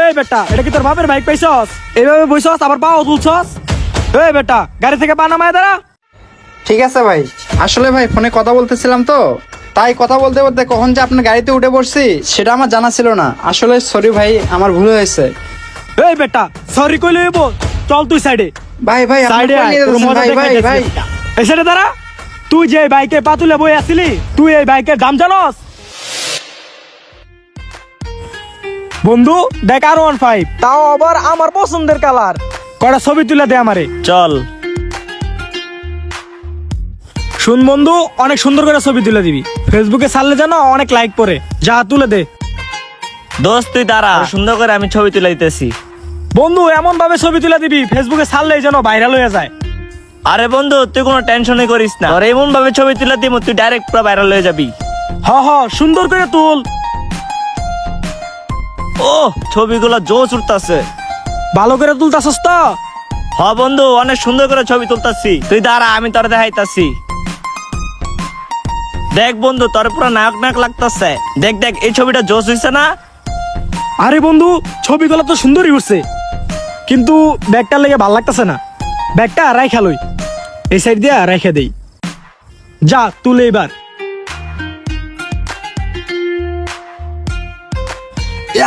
এই বেটা, এটা কি তোর বাপের বাইক পাইছস? এইভাবে বইছস আবার পাও তুলছস? এই বেটা, গাড়ি থেকে পা নামায় দাঁড়া। ঠিক আছে ভাই, আসলে ভাই ফোনে কথা বলতেছিলাম তো, তাই কথা বলতে বলতে কখন যে আপনার গাড়িতে উঠে পড়ছি সেটা আমার জানা ছিল না। আসলে সরি ভাই, আমার ভুল হয়েছে। এই বেটা, সরি কইলে হইব? চল তুই সাইডে। ভাই ভাই আপনি সাইডে কই আয়, নিয়ে তোর যাচ্ছেন? মজা ভাই ভাই দেখাইতেছি ভাই একটা। এই সাইডে দাঁড়া। তুই যে বাইকে পা তুলে বই আসিলি, তুই এই বাইকের দাম জানস? বন্ধু দেখ R15, তাও আবার আমার পছন্দের কালার। কয়টা ছবি তুলে দে আমারে। চল। শুন বন্ধু, অনেক সুন্দর করে ছবি তুলে দিবি, ফেসবুকে ছাড়লে যেন অনেক লাইক পড়ে। যা তুলে দে। দোস্ত তুই দাঁড়া, সুন্দর করে আমি ছবি তুলে দিতেছি। বন্ধু এমন ভাবে ছবি তুলে দিবি ফেসবুকে ছাড়লেই যেন ভাইরাল হয়ে যায়। আরে বন্ধু তুই কোনো টেনশনই করিস না, আর এমন ভাবে ছবি তুলে দিব তুই ডাইরেক্ট পুরো ভাইরাল হয়ে যাবি। হ হ, সুন্দর করে তুল। ও ছবিগুলো জোশ উঠতাছে। ভালো করে তুলতাছস তো? হ বন্ধু, অনেক সুন্দর করে ছবি তুলতাছি। তুই দাঁড়া, আমি তোর দেখাইতাছি। দেখ বন্ধু, তোর পুরো নায়ক নায়ক লাগতাছে। দেখ দেখ, এই ছবিটা জোশ হইছে না? আরে বন্ধু, ছবিগুলো তো সুন্দরই উঠছে, কিন্তু ব্যাগটার লেগে ভাল লাগতেছে না। ব্যাগটা রাইখা লই, এই সাইড দিয়া রাইখা দেই। যা তুলে এবার।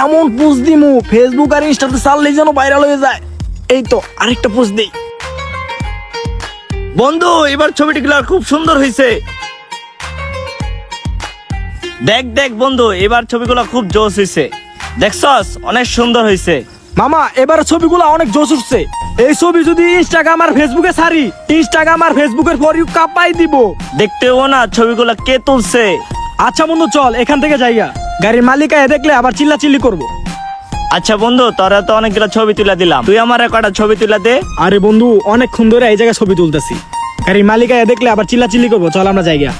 এমন পোস্ট দিমু ফেসবুক আর ইনস্টাতে ছাড়লেই যেন ভাইরাল হয়ে যায়। এই তো আরেকটা পোস্ট দেই। বন্ধু এবার ছবিটিগুলো খুব সুন্দর হয়েছে। দেখ দেখ বন্ধু, এবার ছবিগুলো খুব জোশ হয়েছে। দেখছস, অনেক সুন্দর হয়েছে। মামা এবার ছবিগুলো অনেক জোশ উঠছে। এই ছবি যদি ইনস্টাগ্রাম আর ফেসবুকে ছাড়ি, ইনস্টাগ্রাম আর ফেসবুকের ফর ইউ কাপাই দিব। দেখতেও না ছবিগুলো কে তুলছে। আচ্ছা বন্ধু চল এখান থেকে যাইগা, গাড়ির মালিক আয় দেখলে আবার চিল্লাচিল্লি করবো। আচ্ছা বন্ধু, তোরা তো অনেকগুলো ছবি তুলে দিলাম, তুই আমার কটা ছবি তুলে দে। আরে বন্ধু অনেকক্ষণ ধরে এই জায়গায় ছবি তুলতেছি, গাড়ির মালিক আয় দেখলে আবার চিল্লাচিল্লি করবো। চল আমরা যাইগা।